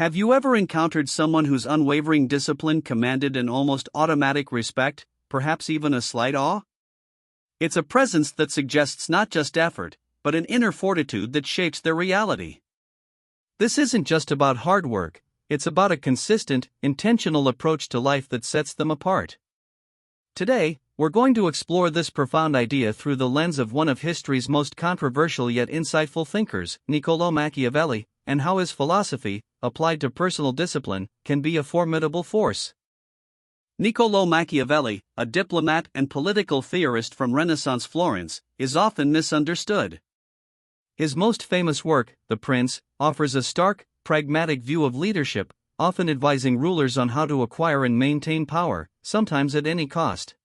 Have you ever encountered someone whose unwavering discipline commanded an almost automatic respect, perhaps even a slight awe? It's a presence that suggests not just effort, but an inner fortitude that shapes their reality. This isn't just about hard work, it's about a consistent, intentional approach to life that sets them apart. Today, we're going to explore this profound idea through the lens of one of history's most controversial yet insightful thinkers, Niccolò Machiavelli, and how his philosophy, applied to personal discipline, can be a formidable force. Niccolò Machiavelli, a diplomat and political theorist from Renaissance Florence, is often misunderstood. His most famous work, The Prince, offers a stark, pragmatic view of leadership, often advising rulers on how to acquire and maintain power, sometimes at any cost.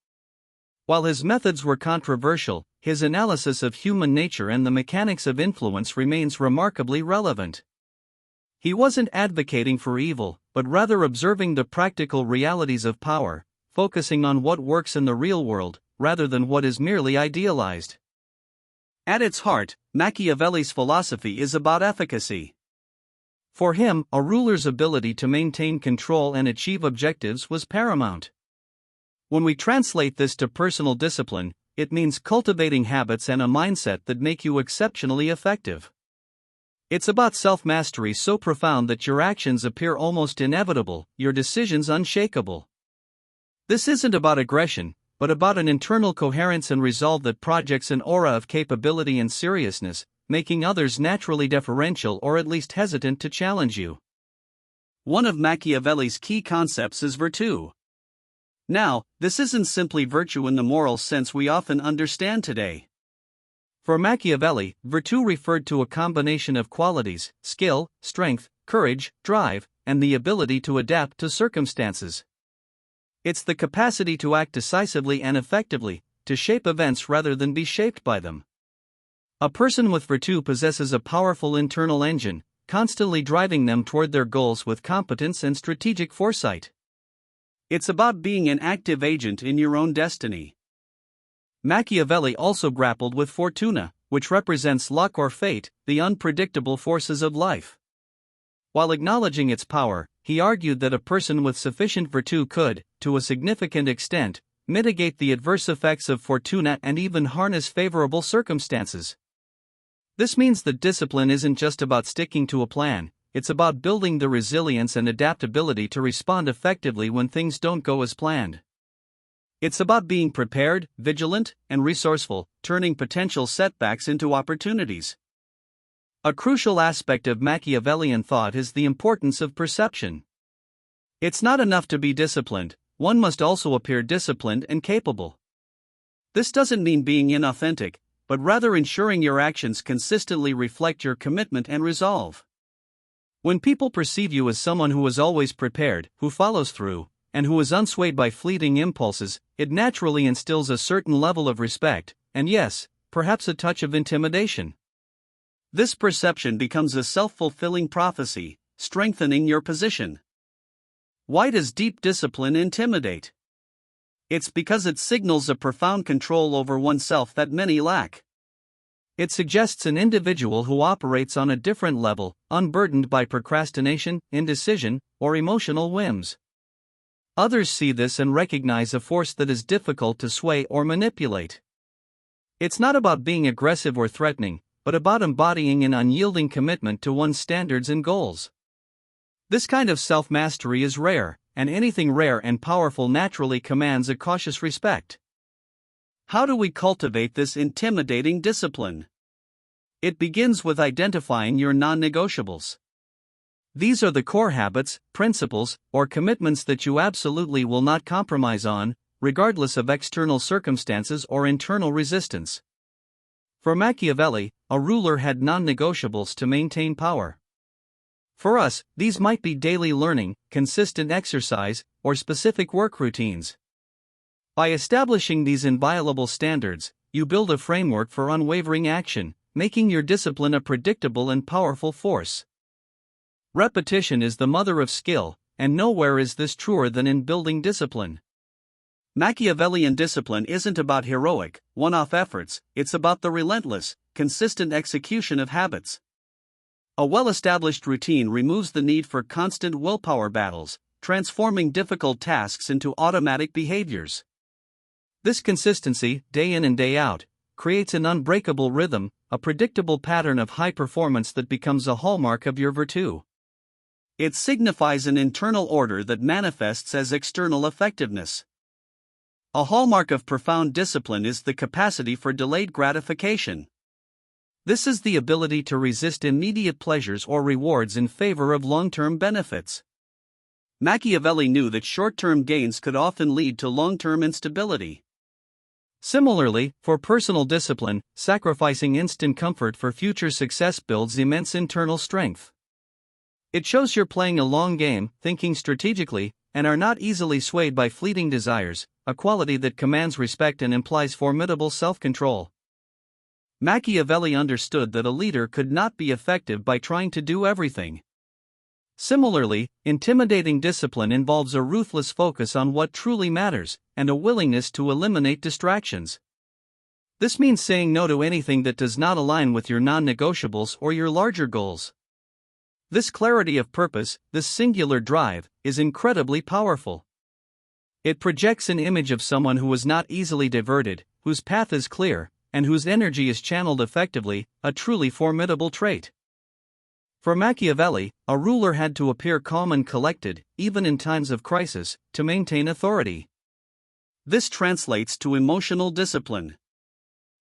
While his methods were controversial, his analysis of human nature and the mechanics of influence remains remarkably relevant. He wasn't advocating for evil, but rather observing the practical realities of power, focusing on what works in the real world, rather than what is merely idealized. At its heart, Machiavelli's philosophy is about efficacy. For him, a ruler's ability to maintain control and achieve objectives was paramount. When we translate this to personal discipline, it means cultivating habits and a mindset that make you exceptionally effective. It's about self-mastery so profound that your actions appear almost inevitable, your decisions unshakable. This isn't about aggression, but about an internal coherence and resolve that projects an aura of capability and seriousness, making others naturally deferential or at least hesitant to challenge you. One of Machiavelli's key concepts is virtù. Now, this isn't simply virtue in the moral sense we often understand today. For Machiavelli, virtù referred to a combination of qualities: skill, strength, courage, drive, and the ability to adapt to circumstances. It's the capacity to act decisively and effectively, to shape events rather than be shaped by them. A person with virtù possesses a powerful internal engine, constantly driving them toward their goals with competence and strategic foresight. It's about being an active agent in your own destiny. Machiavelli also grappled with fortuna, which represents luck or fate, the unpredictable forces of life. While acknowledging its power, he argued that a person with sufficient virtù could, to a significant extent, mitigate the adverse effects of fortuna and even harness favorable circumstances. This means that discipline isn't just about sticking to a plan, it's about building the resilience and adaptability to respond effectively when things don't go as planned. It's about being prepared, vigilant, and resourceful, turning potential setbacks into opportunities. A crucial aspect of Machiavellian thought is the importance of perception. It's not enough to be disciplined, one must also appear disciplined and capable. This doesn't mean being inauthentic, but rather ensuring your actions consistently reflect your commitment and resolve. When people perceive you as someone who is always prepared, who follows through, and who is unswayed by fleeting impulses, it naturally instills a certain level of respect, and yes, perhaps a touch of intimidation. This perception becomes a self-fulfilling prophecy, strengthening your position. Why does deep discipline intimidate? It's because it signals a profound control over oneself that many lack. It suggests an individual who operates on a different level, unburdened by procrastination, indecision, or emotional whims. Others see this and recognize a force that is difficult to sway or manipulate. It's not about being aggressive or threatening, but about embodying an unyielding commitment to one's standards and goals. This kind of self-mastery is rare, and anything rare and powerful naturally commands a cautious respect. How do we cultivate this intimidating discipline? It begins with identifying your non-negotiables. These are the core habits, principles, or commitments that you absolutely will not compromise on, regardless of external circumstances or internal resistance. For Machiavelli, a ruler had non-negotiables to maintain power. For us, these might be daily learning, consistent exercise, or specific work routines. By establishing these inviolable standards, you build a framework for unwavering action, making your discipline a predictable and powerful force. Repetition is the mother of skill, and nowhere is this truer than in building discipline. Machiavellian discipline isn't about heroic, one-off efforts, it's about the relentless, consistent execution of habits. A well-established routine removes the need for constant willpower battles, transforming difficult tasks into automatic behaviors. This consistency, day in and day out, creates an unbreakable rhythm, a predictable pattern of high performance that becomes a hallmark of your virtù. It signifies an internal order that manifests as external effectiveness. A hallmark of profound discipline is the capacity for delayed gratification. This is the ability to resist immediate pleasures or rewards in favor of long-term benefits. Machiavelli knew that short-term gains could often lead to long-term instability. Similarly, for personal discipline, sacrificing instant comfort for future success builds immense internal strength. It shows you're playing a long game, thinking strategically, and are not easily swayed by fleeting desires, a quality that commands respect and implies formidable self-control. Machiavelli understood that a leader could not be effective by trying to do everything. Similarly, intimidating discipline involves a ruthless focus on what truly matters, and a willingness to eliminate distractions. This means saying no to anything that does not align with your non-negotiables or your larger goals. This clarity of purpose, this singular drive, is incredibly powerful. It projects an image of someone who is not easily diverted, whose path is clear, and whose energy is channeled effectively, a truly formidable trait. For Machiavelli, a ruler had to appear calm and collected, even in times of crisis, to maintain authority. This translates to emotional discipline.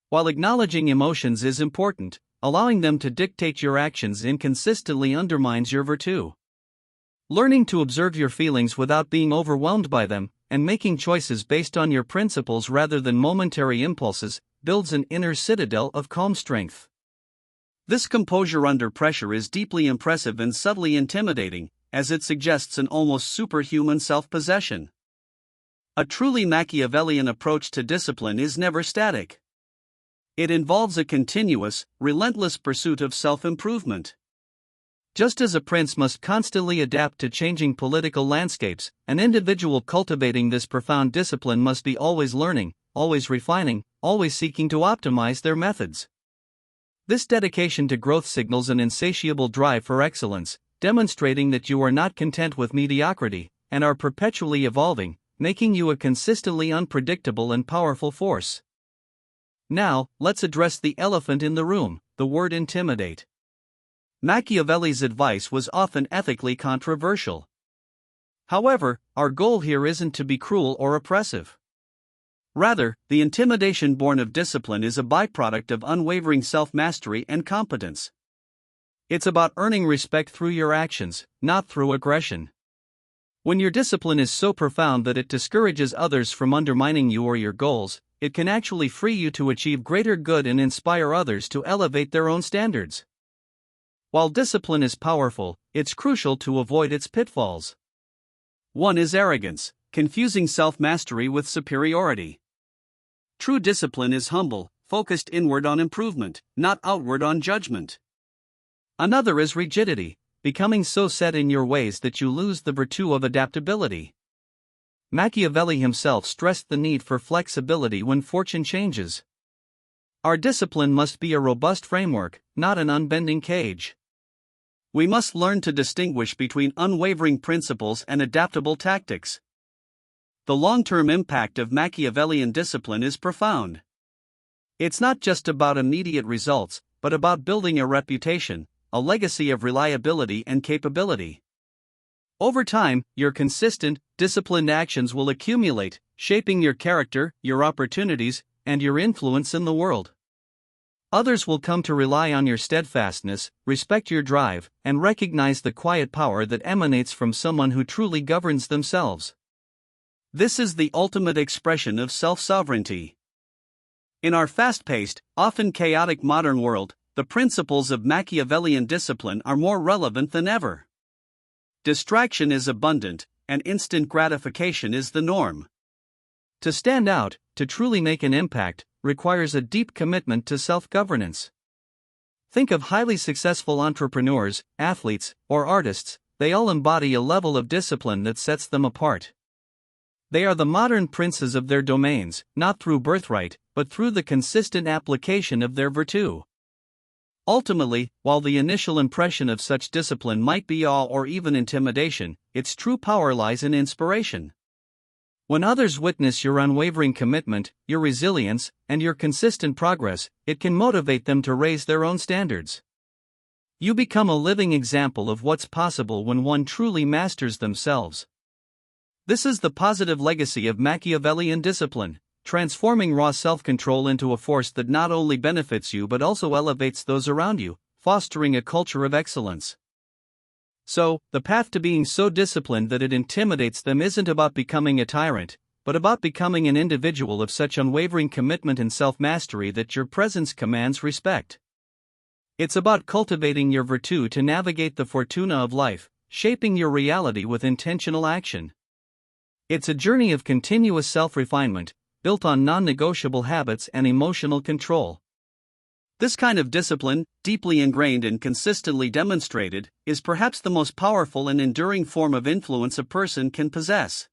While acknowledging emotions is important, allowing them to dictate your actions inconsistently undermines your virtù. Learning to observe your feelings without being overwhelmed by them, and making choices based on your principles rather than momentary impulses, builds an inner citadel of calm strength. This composure under pressure is deeply impressive and subtly intimidating, as it suggests an almost superhuman self-possession. A truly Machiavellian approach to discipline is never static. It involves a continuous, relentless pursuit of self-improvement. Just as a prince must constantly adapt to changing political landscapes, an individual cultivating this profound discipline must be always learning, always refining, always seeking to optimize their methods. This dedication to growth signals an insatiable drive for excellence, demonstrating that you are not content with mediocrity, and are perpetually evolving, making you a consistently unpredictable and powerful force. Now, let's address the elephant in the room, the word intimidate. Machiavelli's advice was often ethically controversial. However, our goal here isn't to be cruel or oppressive. Rather, the intimidation born of discipline is a byproduct of unwavering self-mastery and competence. It's about earning respect through your actions, not through aggression. When your discipline is so profound that it discourages others from undermining you or your goals, it can actually free you to achieve greater good and inspire others to elevate their own standards. While discipline is powerful, it's crucial to avoid its pitfalls. One is arrogance, confusing self-mastery with superiority. True discipline is humble, focused inward on improvement, not outward on judgment. Another is rigidity, becoming so set in your ways that you lose the virtue of adaptability. Machiavelli himself stressed the need for flexibility when fortune changes. Our discipline must be a robust framework, not an unbending cage. We must learn to distinguish between unwavering principles and adaptable tactics. The long-term impact of Machiavellian discipline is profound. It's not just about immediate results, but about building a reputation, a legacy of reliability and capability. Over time, your consistent, disciplined actions will accumulate, shaping your character, your opportunities, and your influence in the world. Others will come to rely on your steadfastness, respect your drive, and recognize the quiet power that emanates from someone who truly governs themselves. This is the ultimate expression of self-sovereignty. In our fast-paced, often chaotic modern world, the principles of Machiavellian discipline are more relevant than ever. Distraction is abundant, and instant gratification is the norm. To stand out, to truly make an impact, requires a deep commitment to self-governance. Think of highly successful entrepreneurs, athletes, or artists, they all embody a level of discipline that sets them apart. They are the modern princes of their domains, not through birthright, but through the consistent application of their virtù. Ultimately, while the initial impression of such discipline might be awe or even intimidation, its true power lies in inspiration. When others witness your unwavering commitment, your resilience, and your consistent progress, it can motivate them to raise their own standards. You become a living example of what's possible when one truly masters themselves. This is the positive legacy of Machiavellian discipline, transforming raw self-control into a force that not only benefits you but also elevates those around you, fostering a culture of excellence. So, the path to being so disciplined that it intimidates them isn't about becoming a tyrant, but about becoming an individual of such unwavering commitment and self-mastery that your presence commands respect. It's about cultivating your virtù to navigate the fortuna of life, shaping your reality with intentional action. It's a journey of continuous self-refinement, built on non-negotiable habits and emotional control. This kind of discipline, deeply ingrained and consistently demonstrated, is perhaps the most powerful and enduring form of influence a person can possess.